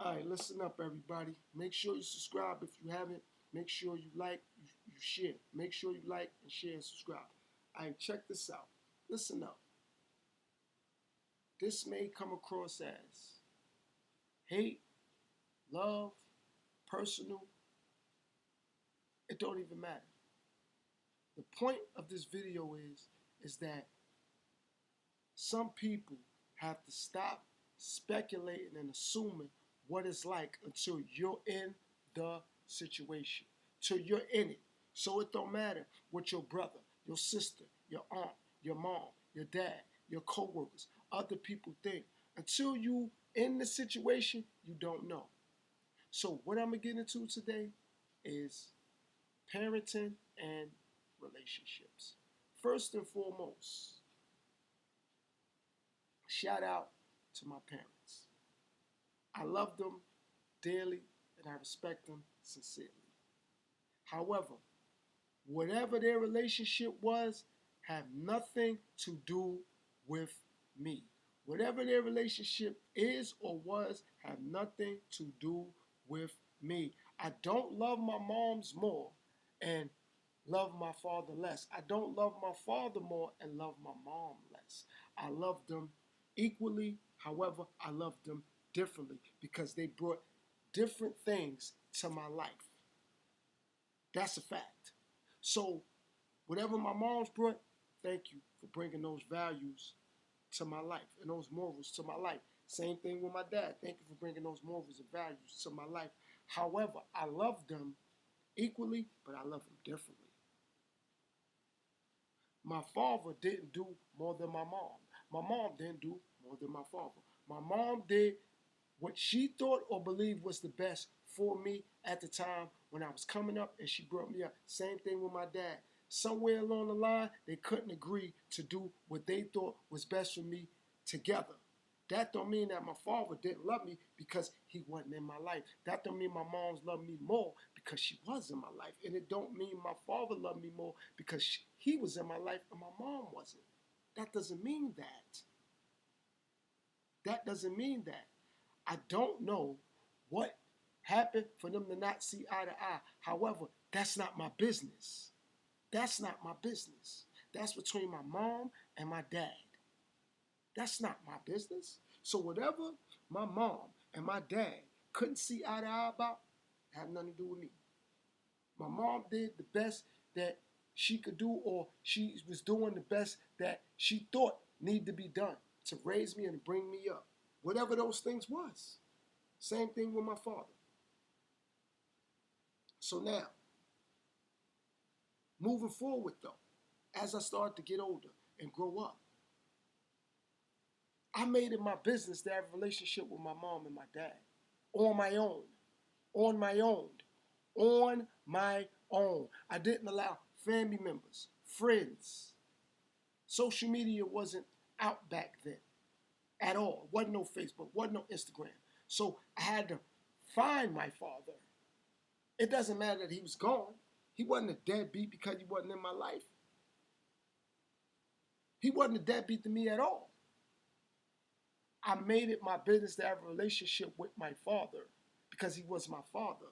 All right, listen up, everybody. Make sure you subscribe if you haven't. Make sure you like, you share. Make sure you like and share and subscribe. All right, check this out. Listen up. This may come across as hate, love, personal. It don't even matter. The point of this video is that some people have to stop speculating and assuming what it's like until you're in the situation, till you're in it. So it don't matter what your brother, your sister, your aunt, your mom, your dad, your coworkers, other people think. Until you in the situation, you don't know. So what I'm gonna get into today is parenting and relationships. First and foremost, shout out to my parents. I love them dearly and I respect them sincerely. However, whatever their relationship was had nothing to do with me. Whatever their relationship is or was had nothing to do with me. I don't love my moms more and love my father less. I don't love my father more and love my mom less. I love them equally. However, I love them differently because they brought different things to my life. That's a fact. So, whatever my mom's brought, thank you for bringing those values to my life and those morals to my life. Same thing with my dad. Thank you for bringing those morals and values to my life. However, I love them equally, but I love them differently. My father didn't do more than my mom. My mom didn't do more than my father. My mom did what she thought or believed was the best for me at the time when I was coming up and she brought me up. Same thing with my dad. Somewhere along the line, they couldn't agree to do what they thought was best for me together. That don't mean that my father didn't love me because he wasn't in my life. That don't mean my mom's loved me more because she was in my life. And it don't mean my father loved me more because he was in my life and my mom wasn't. That doesn't mean that. That doesn't mean that. I don't know what happened for them to not see eye to eye. However, that's not my business. That's not my business. That's between my mom and my dad. That's not my business. So whatever my mom and my dad couldn't see eye to eye about, had nothing to do with me. My mom did the best that she could do, or she was doing the best that she thought needed to be done to raise me and bring me up. Whatever those things was. Same thing with my father. So now, moving forward though, as I started to get older and grow up, I made it my business to have a relationship with my mom and my dad on my own, on my own, on my own. I didn't allow family members, friends. Social media wasn't out back then at all. Wasn't no Facebook, wasn't no Instagram. So I had to find my father. It doesn't matter that he was gone. He wasn't a deadbeat because he wasn't in my life. He wasn't a deadbeat to me at all. I made it my business to have a relationship with my father because he was my father.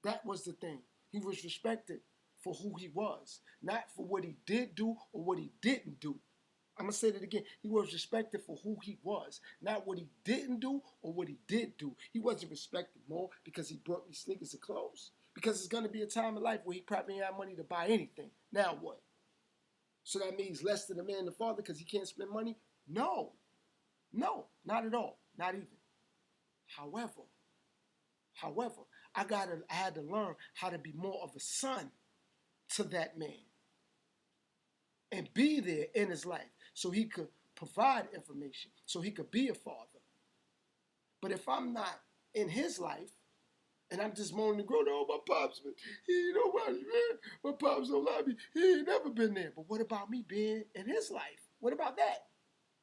That was the thing. He was respected for who he was, not for what he did do or what he didn't do. I'm going to say that again. He was respected for who he was, not what he didn't do or what he did do. He wasn't respected more because he brought me sneakers and clothes. Because there's going to be a time in life where he probably ain't have money to buy anything. Now what? So that means less than a man and father because he can't spend money? No. No, not at all. Not even. However, I had to learn how to be more of a son to that man and be there in his life so he could provide information, so he could be a father. But if I'm not in his life and I'm just moaning and groaning, oh, my pops, he ain't nobody, man. My pops don't love me. He ain't never been there. But what about me being in his life? What about that?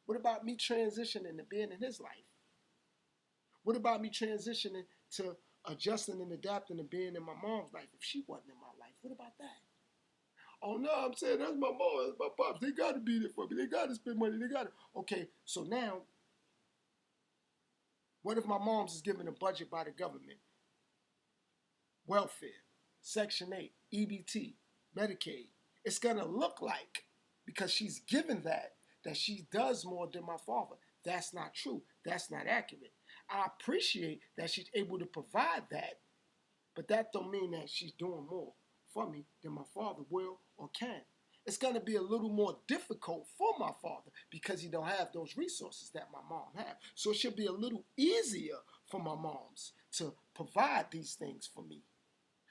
What about me transitioning to being in his life? What about me transitioning to adjusting and adapting to being in my mom's life if she wasn't in my life? What about that? Oh no, I'm saying that's my mom, that's my pops. They gotta be there for me. They gotta spend money. They gotta. Okay, so now What if my mom's is given a budget by the government? Welfare, Section 8, EBT, Medicaid. It's going to look like, because she's given that she does more than my father. That's not true. That's not accurate. I appreciate that she's able to provide that, but that don't mean that she's doing more for me than my father will or can. It's going to be a little more difficult for my father because he don't have those resources that my mom has. So it should be a little easier for my moms to provide these things for me.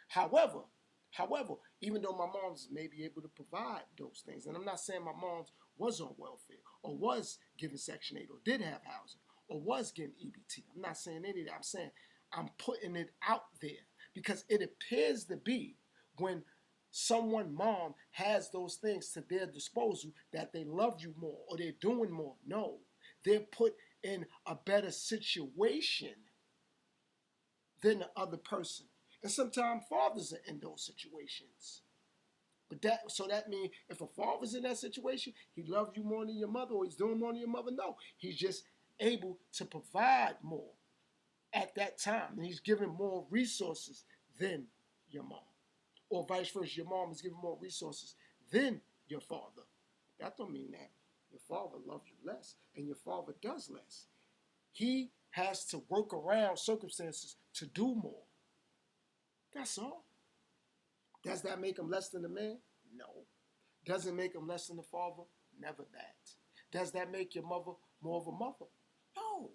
However, even though my mom's may be able to provide those things, and I'm not saying my mom's was on welfare or was given Section 8 or did have housing or was getting EBT. I'm not saying any of that. I'm saying I'm putting it out there because it appears to be when someone mom has those things to their disposal that they love you more or they're doing more. No, they're put in a better situation than the other person. And sometimes fathers are in those situations. But that means if a father's in that situation, he loves you more than your mother or he's doing more than your mother. No, he's just able to provide more at that time. And he's giving more resources than your mom. Or vice versa, your mom is giving more resources than your father. That don't mean that your father loves you less and your father does less. He has to work around circumstances to do more. That's all. Does that make him less than a man? No. Does it make him less than the father? Never that. Does that make your mother more of a mother? No.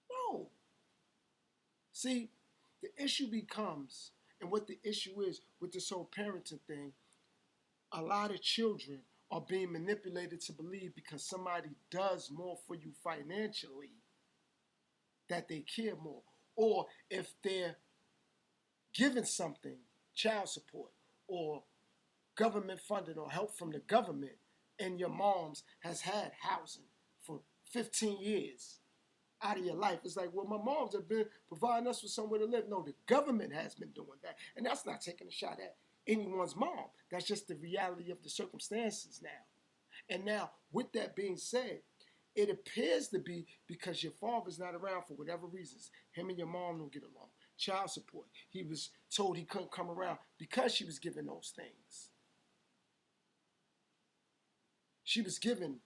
No. See, the issue becomes, and what the issue is with this whole parenting thing, a lot of children are being manipulated to believe because somebody does more for you financially that they care more. Or if they're given something, child support or government funding or help from the government, and your mom's has had housing for 15 years out of your life. It's like, well, my moms have been providing us with somewhere to live. No, the government has been doing that. And that's not taking a shot at anyone's mom. That's just the reality of the circumstances now. And now, with that being said, it appears to be because your father's not around for whatever reasons. Him and your mom don't get along. Child support. He was told he couldn't come around because she was given those things. She was given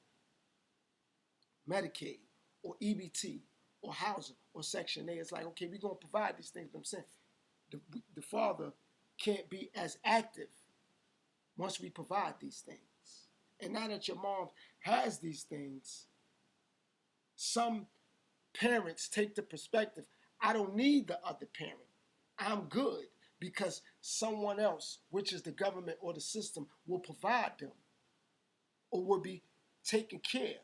Medicaid or EBT or housing or Section 8. It's like, okay, we're going to provide these things. But I'm saying the father can't be as active once we provide these things. And now that your mom has these things, some parents take the perspective, I don't need the other parent. I'm good because someone else, which is the government or the system, will provide them or will be taking care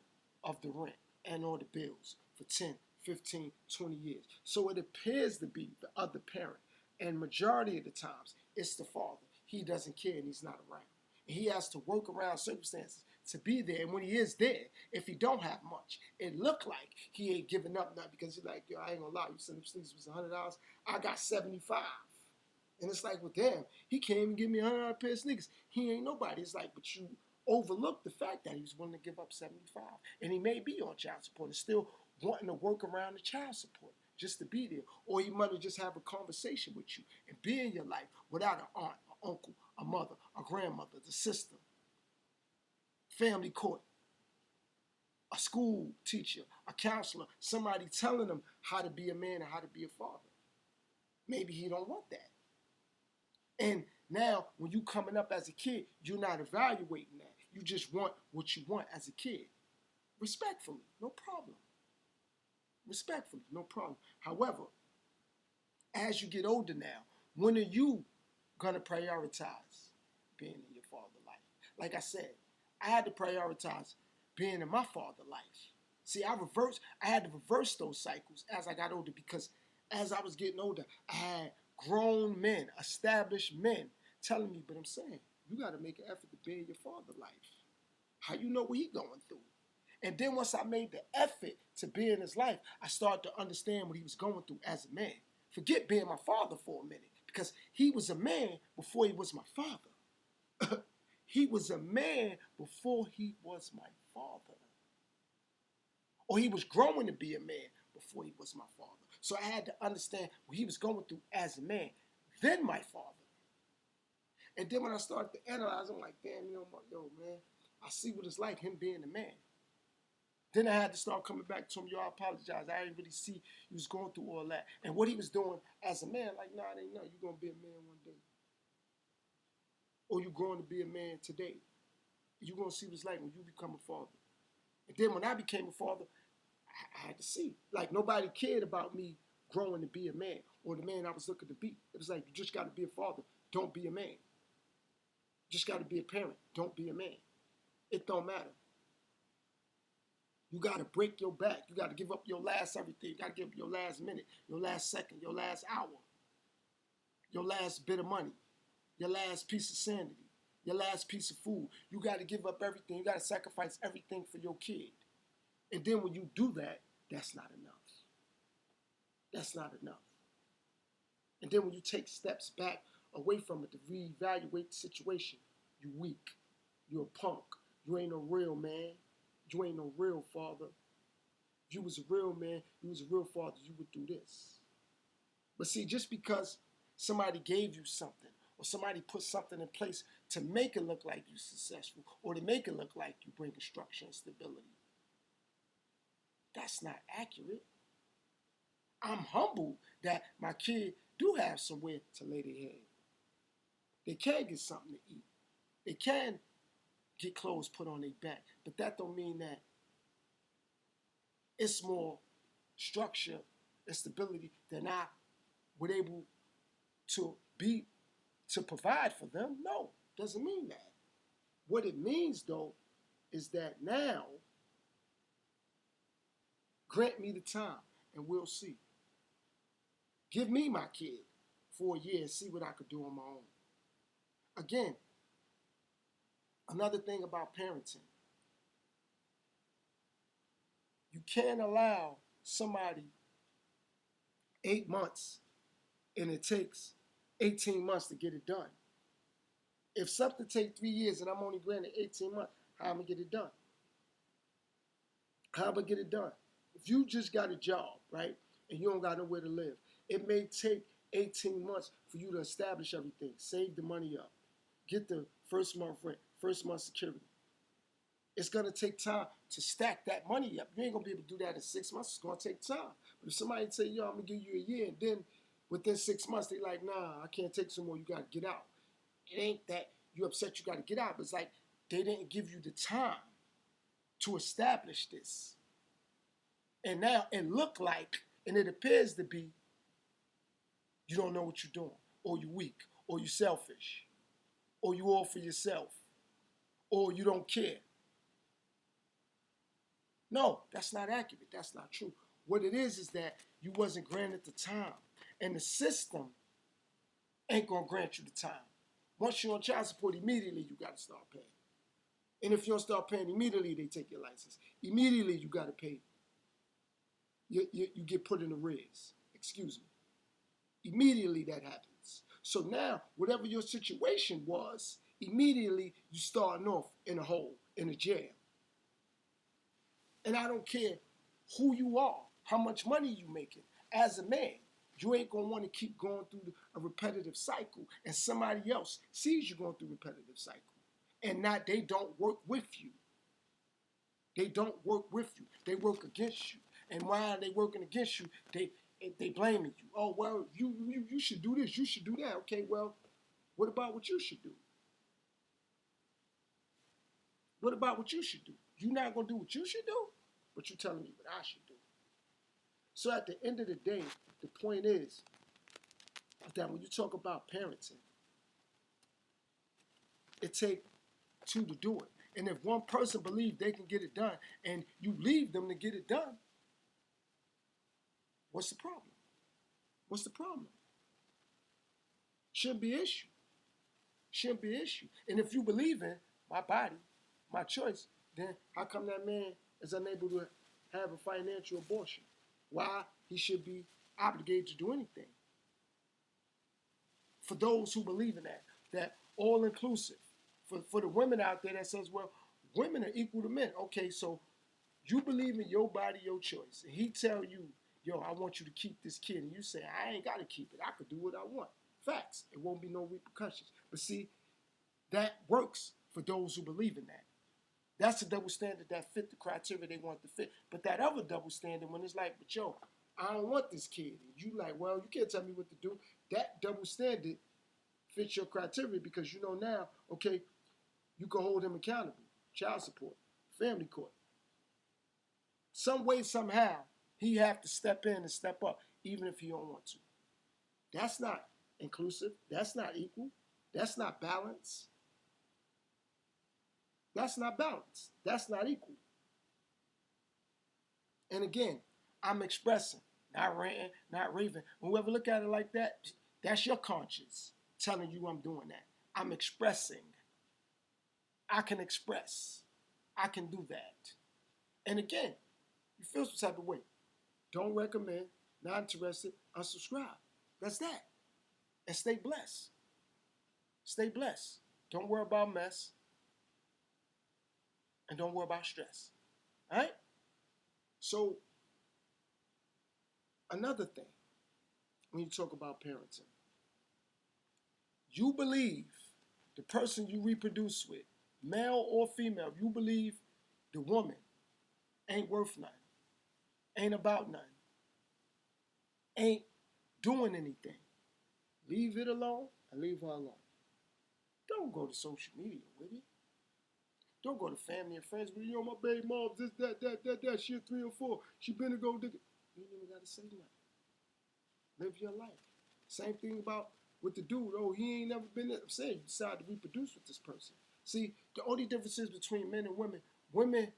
of the rent and or the bills for 10, 15, 20 years. So it appears to be the other parent. And majority of the times, it's the father. He doesn't care and he's not around. And he has to work around circumstances to be there. And when he is there, if he don't have much, it look like he ain't giving up now because he's like, yo, I ain't gonna lie, you said them sneakers was $100. I got 75. And it's like, well, damn, he can't even give me $100 pair of sneakers. He ain't nobody. It's like, but you overlook the fact that he was willing to give up 75. And he may be on child support and still wanting to work around the child support just to be there. Or he might just have a conversation with you and be in your life without an aunt, an uncle, a mother, a grandmother, the sister, family court, a school teacher, a counselor, somebody telling him how to be a man and how to be a father. Maybe he don't want that. And now, when you coming up as a kid, you're not evaluating that. You just want what you want as a kid. Respectfully, no problem. Respectfully, no problem. However, as you get older now, when are you going to prioritize being in your father's life? Like I said, I had to prioritize being in my father's life. See, I had to reverse those cycles as I got older because as I was getting older, I had grown men, established men telling me, but I'm saying, you got to make an effort to be in your father's life. How you know what he going through? And then once I made the effort to be in his life, I started to understand what he was going through as a man. Forget being my father for a minute, because he was a man before he was my father. He was a man before he was my father. Or he was growing to be a man before he was my father. So I had to understand what he was going through as a man, then my father. And then when I started to analyze, I'm like, damn, yo, man, I see what it's like, him being a man. Then I had to start coming back to him, yo, I apologize. I didn't really see he was going through all that. And what he was doing as a man, like, nah, it ain't nothing. You're going to be a man one day. Or you're going to be a man today. You're going to see what it's like when you become a father. And then when I became a father, I had to see. Like, nobody cared about me growing to be a man or the man I was looking to be. It was like, you just got to be a father. Don't be a man. Just got to be a parent. Don't be a man. It don't matter. You got to break your back. You got to give up your last everything. You got to give up your last minute, your last second, your last hour, your last bit of money, your last piece of sanity, your last piece of food. You got to give up everything. You got to sacrifice everything for your kid. And then when you do that, that's not enough. That's not enough. And then when you take steps back away from it to reevaluate the situation, you weak. You're a punk. You ain't no real man. You ain't no real father. If you was a real man, you was a real father, you would do this. But see, just because somebody gave you something or somebody put something in place to make it look like you're successful or to make it look like you bring structure and stability, that's not accurate. I'm humbled that my kid do have somewhere to lay their head. They can get something to eat. They can get clothes put on their back. But that don't mean that it's more structure and stability than I would able to provide for them. No, doesn't mean that. What it means though is that now grant me the time and we'll see. Give me my kid for a year and see what I could do on my own. Again, another thing about parenting, you can't allow somebody 8 months and it takes 18 months to get it done. If something takes 3 years and I'm only granted 18 months, how am I get it done? How am I get it done? If you just got a job, right, and you don't got nowhere to live, it may take 18 months for you to establish everything, save the money up, get the first month rent, first month security. It's going to take time to stack that money up. You ain't going to be able to do that in 6 months. It's going to take time. But if somebody tell you, yo, I'm going to give you a year, and then within 6 months, they like, nah, I can't take some more. You got to get out. It ain't that you upset you got to get out. But it's like they didn't give you the time to establish this. And now it look like, and it appears to be, you don't know what you're doing, or you're weak, or you're selfish, or you all for yourself, or you don't care. No, that's not accurate. That's not true. What it is that you wasn't granted the time. And the system ain't going to grant you the time. Once you're on child support, immediately you got to start paying. And if you don't start paying immediately, they take your license. Immediately you got to pay. You get put in arrears. Excuse me. Immediately that happens. So now, whatever your situation was, immediately you starting off in a hole, in a jail. And I don't care who you are, how much money you making. As a man, you ain't going to want to keep going through a repetitive cycle and somebody else sees you going through a repetitive cycle. And not they don't work with you. They don't work with you. They work against you. And while they working against you, they blaming you. Oh, well, you should do this. You should do that. Okay, well, what about what you should do? What about what you should do? You're not going to do what you should do, but you're telling me what I should do. So at the end of the day, the point is that when you talk about parenting, it takes two to do it. And if one person believes they can get it done and you leave them to get it done, what's the problem? What's the problem? Shouldn't be an issue. Shouldn't be an issue. And if you believe in my body, my choice, then how come that man is unable to have a financial abortion? Why he should be obligated to do anything? For those who believe in that all-inclusive. For the women out there that says, well, women are equal to men. Okay, so you believe in your body, your choice. And he tell you yo, I want you to keep this kid. And you say, I ain't got to keep it. I could do what I want. Facts. It won't be no repercussions. But see, that works for those who believe in that. That's the double standard that fit the criteria they want to fit. But that other double standard, when it's like, but yo, I don't want this kid. And you like, well, you can't tell me what to do. That double standard fits your criteria because you know now, okay, you can hold him accountable. Child support, family court. Some way, somehow, he have to step in and step up, even if he don't want to. That's not inclusive. That's not equal. That's not balance. That's not balance. That's not equal. And again, I'm expressing, not ranting, not raving. Whoever look at it like that, that's your conscience telling you I'm doing that. I'm expressing. I can express. I can do that. And again, you feel some type of way. Don't recommend, not interested, unsubscribe. That's that. And stay blessed. Stay blessed. Don't worry about mess. And don't worry about stress. All right? So, another thing, when you talk about parenting, you believe the person you reproduce with, male or female, you believe the woman ain't worth nothing, ain't about nothing, ain't doing anything. Leave it alone and leave her alone. Don't go to social media with it. Don't go to family and friends with, yo, my baby mom, this, that, she a 3 or 4. She been to go dig it. You ain't even got to say nothing. Live your life. Same thing about with the dude. Oh, he ain't never been there. I'm saying you decide to reproduce with this person. See, the only difference is between men and women. Women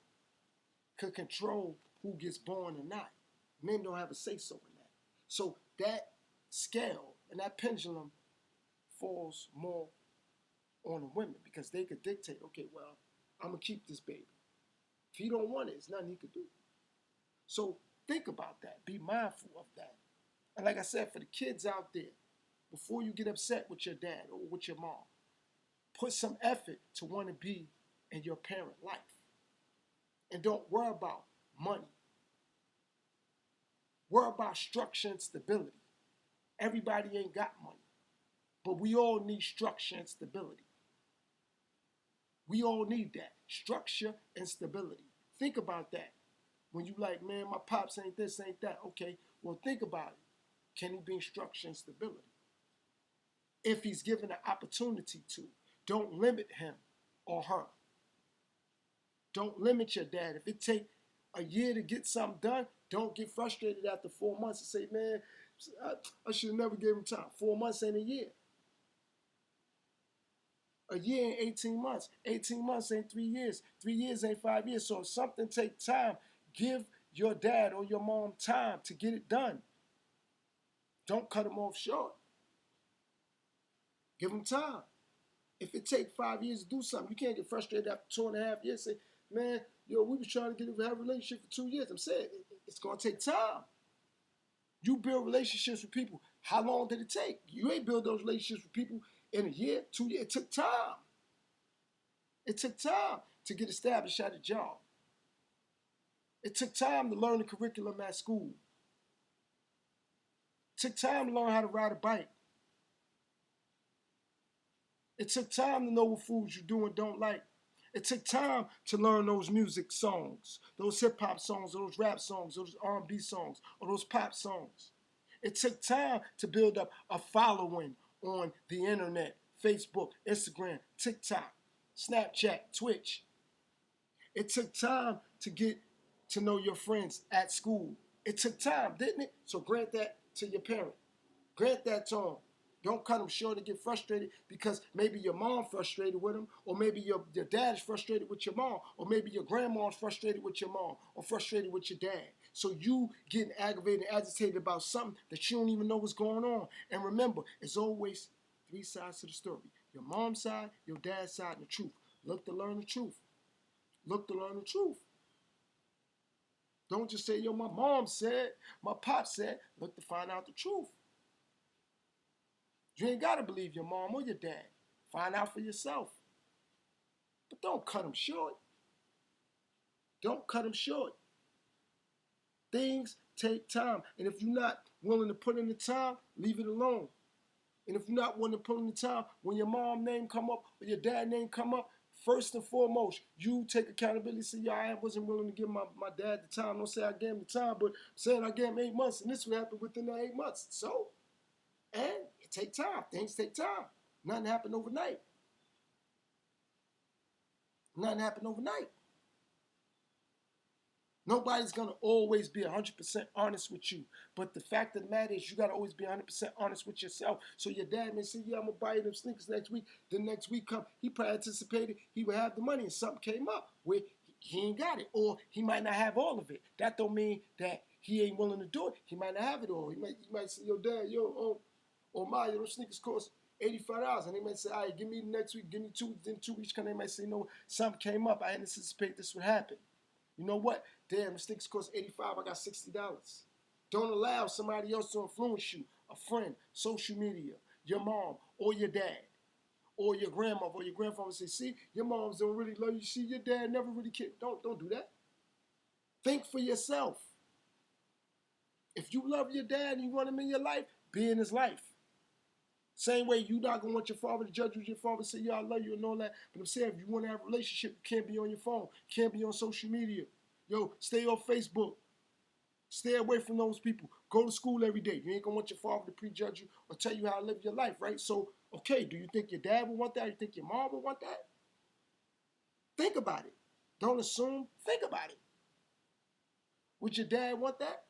can control who gets born or not. Men don't have a say-so in that. So that scale and that pendulum falls more on the women because they could dictate, okay, well, I'm going to keep this baby. If he don't want it, there's nothing he could do. So think about that. Be mindful of that. And like I said, for the kids out there, before you get upset with your dad or with your mom, put some effort to want to be in your parent life. And don't worry about money. Worry about structure and stability. Everybody ain't got money, but we all need structure and stability. We all need that, structure and stability. Think about that. When you like, man, my pops ain't this, ain't that. Okay, well, think about it. Can he bring structure and stability? If he's given an opportunity to, don't limit him or her. Don't limit your dad. If it take a year to get something done, don't get frustrated after 4 months and say, man, I should have never gave him time. 4 months ain't a year. A year ain't 18 months. 18 months ain't 3 years. 3 years ain't 5 years. So if something take time, give your dad or your mom time to get it done. Don't cut them off short. Give them time. If it take 5 years to do something, you can't get frustrated after 2.5 years. Say, man, yo, we was trying to have a relationship for 2 years. I'm saying it's gonna take time. You build relationships with people. How long did it take? You ain't build those relationships with people in a year, 2 years. It took time. It took time to get established at a job. It took time to learn the curriculum at school. It took time to learn how to ride a bike. It took time to know what foods you do and don't like. It took time to learn those music songs, those hip-hop songs, or those rap songs, those R&B songs, or those pop songs. It took time to build up a following on the internet, Facebook, Instagram, TikTok, Snapchat, Twitch. It took time to get to know your friends at school. It took time, didn't it? So grant that to your parent. Grant that to them. Don't cut them short and get frustrated because maybe your mom frustrated with them, or maybe your dad is frustrated with your mom, or maybe your grandma's frustrated with your mom, or frustrated with your dad. So you getting aggravated and agitated about something that you don't even know what's going on. And remember, it's always 3 sides to the story. Your mom's side, your dad's side, and the truth. Look to learn the truth. Look to learn the truth. Don't just say, yo, my mom said, my pop said. Look to find out the truth. You ain't got to believe your mom or your dad. Find out for yourself. But don't cut them short. Don't cut them short. Things take time. And if you're not willing to put in the time, leave it alone. And if you're not willing to put in the time, when your mom name come up or your dad name come up, first and foremost, you take accountability. Say, yeah, I wasn't willing to give my dad the time. Don't say I gave him the time, but I'm saying I gave him 8 months, and this would happen within that 8 months. So, and it take time. Things take time. Nothing happened overnight. Nothing happened overnight. Nobody's going to always be 100% honest with you. But the fact of the matter is you got to always be 100% honest with yourself. So your dad may say, yeah, I'm going to buy you them sneakers next week. The next week come, he probably anticipated he would have the money and something came up where he ain't got it. Or he might not have all of it. That don't mean that he ain't willing to do it. He might not have it all. He might say, yo, dad, my, those sneakers cost $85. And they might say, all right, give me the next week, give me 2 weeks, then 2 weeks come. They might say, no, something came up. I didn't anticipate this would happen. You know what? Damn, the sneakers cost $85. I got $60. Don't allow somebody else to influence you. A friend, social media, your mom, or your dad, or your grandmother, or your grandfather say, see, your moms don't really love you. See, your dad never really cared. Don't do that. Think for yourself. If you love your dad and you want him in your life, be in his life. Same way you're not going to want your father to judge you. Your father say, yeah, I love you and all that. But I'm saying if you want to have a relationship, you can't be on your phone. Can't be on social media. Yo, stay off Facebook. Stay away from those people. Go to school every day. You ain't going to want your father to prejudge you or tell you how to live your life, right? So, okay, do you think your dad would want that? Do you think your mom would want that? Think about it. Don't assume. Think about it. Would your dad want that?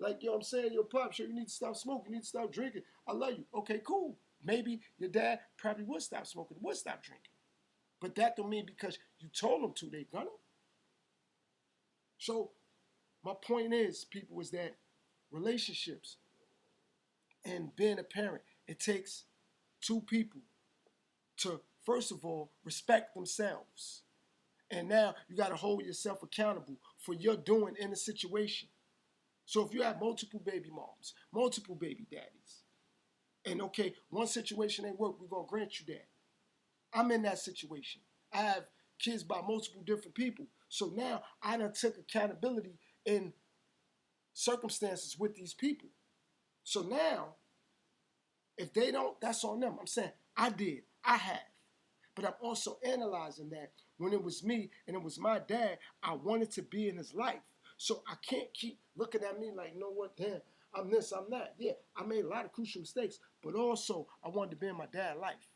Like, yo, I'm saying, yo, Pop, sure, you need to stop smoking. You need to stop drinking. I love you. Okay, cool. Maybe your dad probably would stop smoking, would stop drinking. But that don't mean because you told them to, they're gonna. So, my point is, people, is that relationships and being a parent, it takes 2 people to, first of all, respect themselves. And now you got to hold yourself accountable for your doing in a situation. So if you have multiple baby moms, multiple baby daddies, and okay, one situation ain't work, we're going to grant you that. I'm in that situation. I have kids by multiple different people. So now I done took accountability in circumstances with these people. So now, if they don't, that's on them. I'm saying, I did. I have. But I'm also analyzing that when it was me and it was my dad, I wanted to be in his life. So I can't keep looking at me like, you know what, damn, I'm this, I'm that. Yeah, I made a lot of crucial mistakes, but also I wanted to be in my dad's life.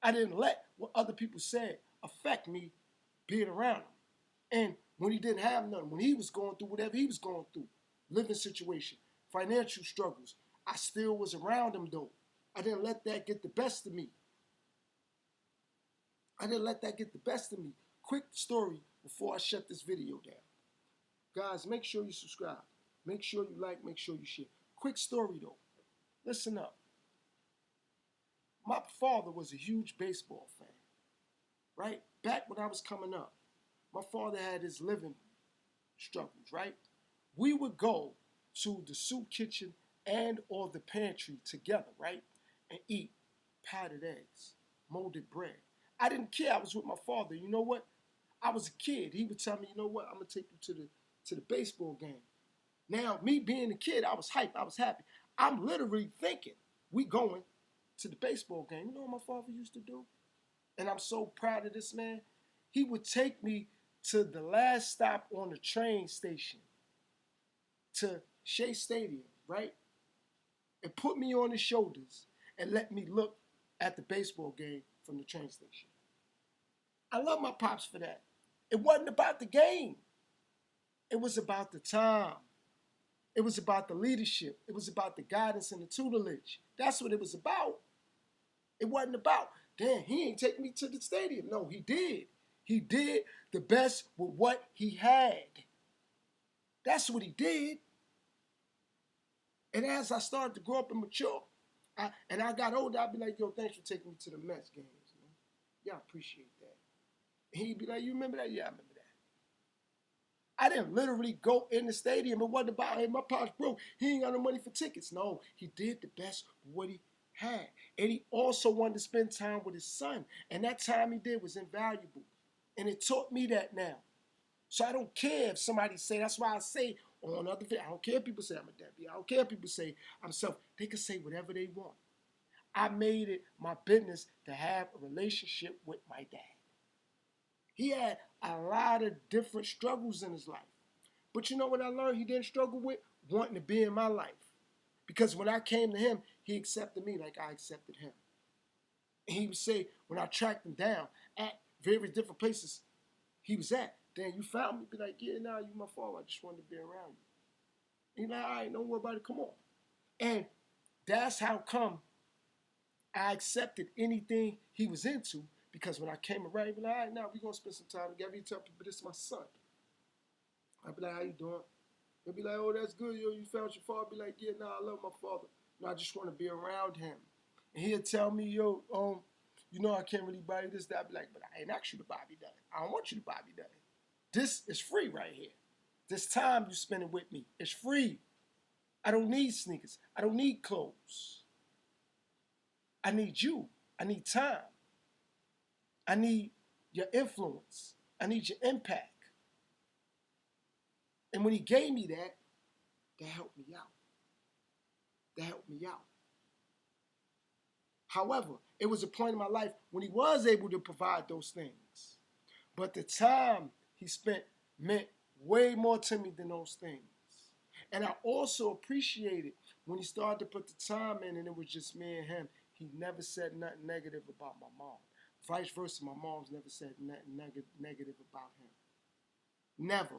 I didn't let what other people said affect me being around him. And when he didn't have nothing, when he was going through whatever he was going through, living situation, financial struggles, I still was around him though. I didn't let that get the best of me. Quick story before I shut this video down. Guys, make sure you subscribe. Make sure you like, make sure you share. Quick story though. Listen up. My father was a huge baseball fan, right? Back when I was coming up, my father had his living struggles, right? We would go to the soup kitchen and or the pantry together, right? And eat powdered eggs, molded bread. I didn't care. I was with my father. You know what? I was a kid. He would tell me, you know what? I'm going to take you to the baseball game. Now, me being a kid, I was hyped. I was happy. I'm literally thinking, we going to the baseball game. You know what my father used to do? And I'm so proud of this man. He would take me to the last stop on the train station to Shea Stadium, right? And put me on his shoulders and let me look at the baseball game from the train station. I love my pops for that. It wasn't about the game. It was about the time. It was about the leadership. It was about the guidance and the tutelage. That's what it was about. It wasn't about, damn, he ain't take me to the stadium. No, he did. He did the best with what he had. That's what he did. And as I started to grow up and mature, and I got older, I'd be like, yo, thanks for taking me to the Mets games. Man. Yeah, I appreciate that. And he'd be like, you remember that? Yeah, I remember that. I didn't literally go in the stadium. It wasn't about, hey, my pops broke. He ain't got no money for tickets. No, he did the best with what he had. And he also wanted to spend time with his son. And that time he did was invaluable. And it taught me that now. So I don't care if somebody say, that's why I say on other videos, I don't care if people say I'm a deadbeat. I don't care if people say I'm self. They can say whatever they want. I made it my business to have a relationship with my dad. He had a lot of different struggles in his life. But you know what I learned he didn't struggle with? Wanting to be in my life. Because when I came to him, he accepted me like I accepted him. And he would say, when I tracked him down at various different places he was at, then you found me, be like, yeah, nah, you my father. I just wanted to be around you. And he's like, all right, don't worry about it, come on. And that's how come I accepted anything he was into, because when I came around, he'd be like, all right, now we're going to spend some time together. He tell people, this is my son. I'd be like, how you doing? They'd be like, oh, that's good, yo, you found your father. I'd be like, yeah, nah, I love my father. No, I just want to be around him. And he'd tell me, yo, you know I can't really buy you this, that. I'd be like, but I ain't asked you to buy me that. I don't want you to buy me that. This is free right here. This time you spending with me, it's free. I don't need sneakers. I don't need clothes. I need you. I need time. I need your influence. I need your impact. And when he gave me that, that helped me out. That helped me out. However, it was a point in my life when he was able to provide those things. But the time he spent meant way more to me than those things. And I also appreciated when he started to put the time in and it was just me and him. He never said nothing negative about my mom. Vice versa, my mom's never said nothing negative about him. Never.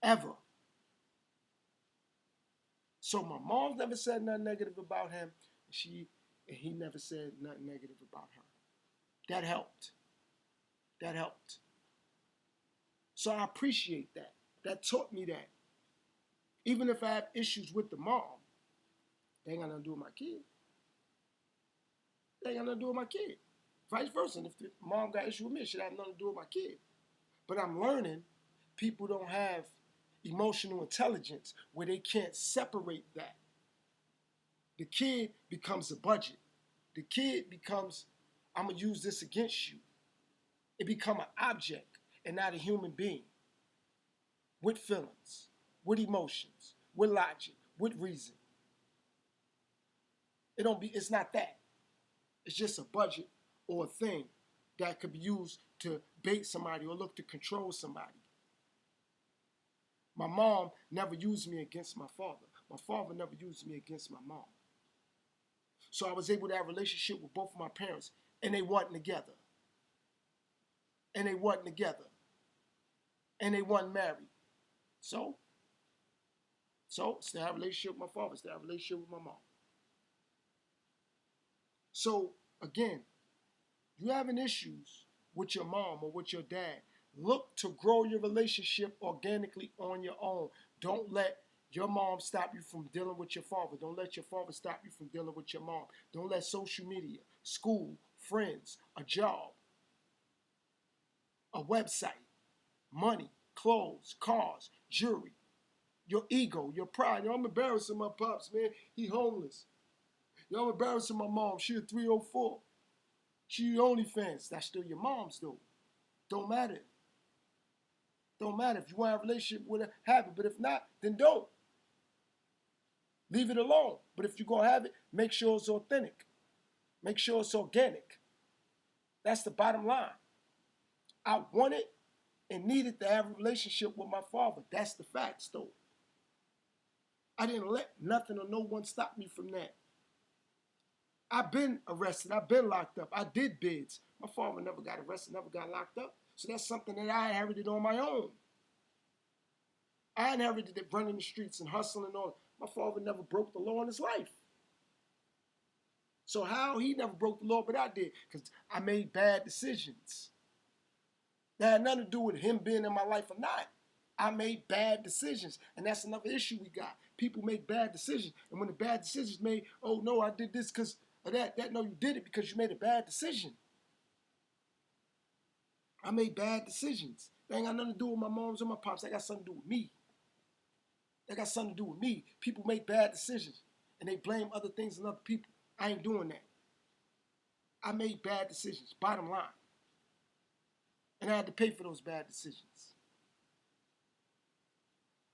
Ever. So my mom's never said nothing negative about him. And he never said nothing negative about her. That helped. That helped. So I appreciate that. That taught me that. Even if I have issues with the mom, they ain't got nothing to do with my kid. They ain't got nothing to do with my kid. Vice versa. And if the mom got issue with me, it should have nothing to do with my kid. But I'm learning people don't have emotional intelligence where they can't separate that. The kid becomes a budget. The kid becomes, I'm going to use this against you. It become an object and not a human being with feelings, with emotions, with logic, with reason. It's not that. It's just a budget or a thing that could be used to bait somebody or look to control somebody. My mom never used me against my father. My father never used me against my mom. So I was able to have a relationship with both of my parents, and they wasn't together. And they wasn't together. And they wasn't married. So still have a relationship with my father, still have a relationship with my mom. So, again, you having issues with your mom or with your dad, look to grow your relationship organically on your own. Don't let your mom stop you from dealing with your father. Don't let your father stop you from dealing with your mom. Don't let social media, school, friends, a job, a website, money, clothes, cars, jewelry, your ego, your pride. Yo, I'm embarrassing my pops, man. He homeless. Yo, I'm embarrassing my mom. She a 304. She OnlyFans. That's still your mom's, though. Don't matter. Don't matter. If you want to have a relationship with her, have it. But if not, then don't. Leave it alone. But if you're going to have it, make sure it's authentic. Make sure it's organic. That's the bottom line. I wanted and needed to have a relationship with my father. That's the facts, though. I didn't let nothing or no one stop me from that. I've been arrested. I've been locked up. I did bids. My father never got arrested, never got locked up. So that's something that I inherited on my own. I inherited it running the streets and hustling and all. My father never broke the law in his life. So how he never broke the law, but I did, because I made bad decisions. That had nothing to do with him being in my life or not. I made bad decisions, and that's another issue we got. People make bad decisions, and when the bad decisions made, oh no, I did this because of that. No, you did it because you made a bad decision. I made bad decisions. That ain't got nothing to do with my moms or my pops. That got something to do with me. That got something to do with me. People make bad decisions, and they blame other things and other people. I ain't doing that. I made bad decisions, bottom line. And I had to pay for those bad decisions.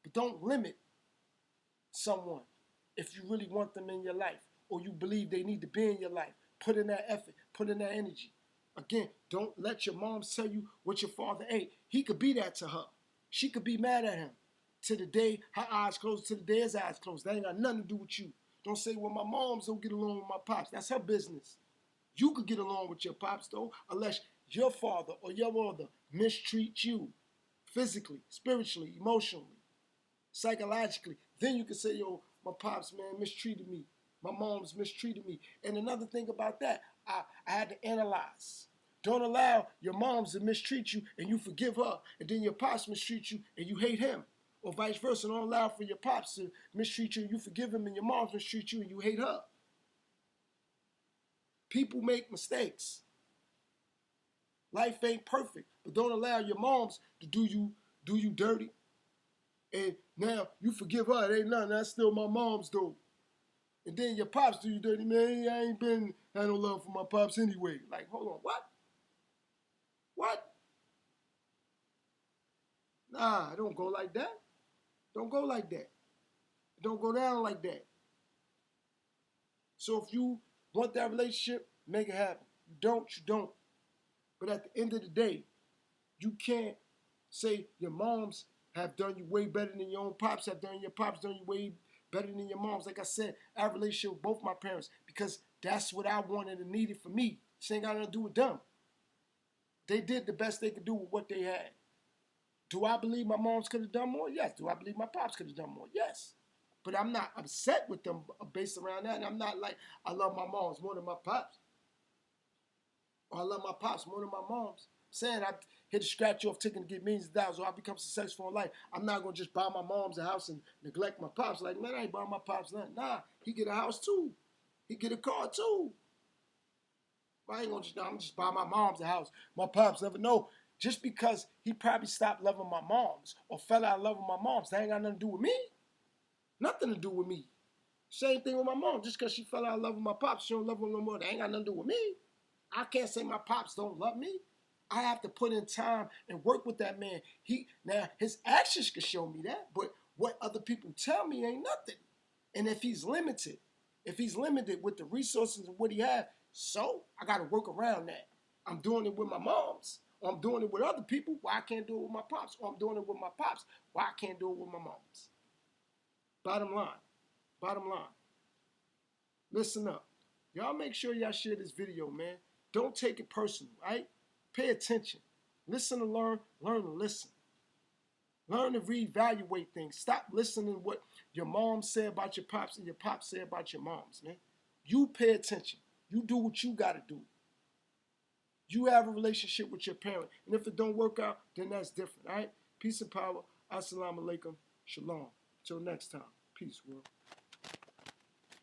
But don't limit someone if you really want them in your life or you believe they need to be in your life. Put in that effort, put in that energy. Again, don't let your mom tell you what your father ate. He could be that to her. She could be mad at him to the day her eyes closed, to the day his eyes closed. That ain't got nothing to do with you. Don't say, well, my moms don't get along with my pops. That's her business. You could get along with your pops, though, unless your father or your mother mistreat you physically, spiritually, emotionally, psychologically. Then you can say, yo, my pops, man, mistreated me. My mom's mistreated me. And another thing about that, I had to analyze. Don't allow your moms to mistreat you and you forgive her, and then your pops mistreat you and you hate him. Or vice versa. Don't allow for your pops to mistreat you and you forgive him, and your moms mistreat you and you hate her. People make mistakes. Life ain't perfect, but don't allow your moms to do you dirty. And now you forgive her. It ain't nothing. That's still my mom's though. And then your pops do you dirty, man. I ain't been had no love for my pops anyway. Like, hold on, what? What? Nah, don't go like that. Don't go like that. Don't go down like that. So if you want that relationship, make it happen. You don't, you don't. But at the end of the day, you can't say your moms have done you way better than your own pops have done. Your pops done you way better than your moms. Like I said, I have a relationship with both my parents because that's what I wanted and needed for me. This ain't got nothing to do with them. They did the best they could do with what they had. Do I believe my moms could have done more? Yes. Do I believe my pops could have done more? Yes. But I'm not upset with them based around that. And I'm not like, I love my moms more than my pops. Or I love my pops more than my moms. I'm saying I hit a scratch off ticket to get millions of dollars or I become successful in life. I'm not going to just buy my mom's a house and neglect my pops. Like, man, I ain't buying my pops nothing. Nah, he get a house too. He get a car too. I ain't going to I'm just buy my mom's a house. My pops never know. Just because he probably stopped loving my moms or fell out of love with my moms, that ain't got nothing to do with me. Nothing to do with me. Same thing with my mom. Just because she fell out of love with my pops, she don't love him no more. That ain't got nothing to do with me. I can't say my pops don't love me. I have to put in time and work with that man. Now his actions can show me that, but what other people tell me ain't nothing. And if he's limited with the resources and what he has, so I got to work around that. I'm doing it with my moms, or I'm doing it with other people. Why I can't do it with my pops? Or I'm doing it with my pops. Why I can't do it with my moms? Bottom line. Listen up. Y'all make sure y'all share this video, man. Don't take it personal, right? Pay attention. Listen to learn to listen. Learn to reevaluate things. Stop listening to what your mom said about your pops and your pops said about your moms, man. You pay attention. You do what you got to do. You have a relationship with your parent. And if it don't work out, then that's different, all right? Peace and power. Assalamu alaikum. Shalom. Till next time. Peace, world.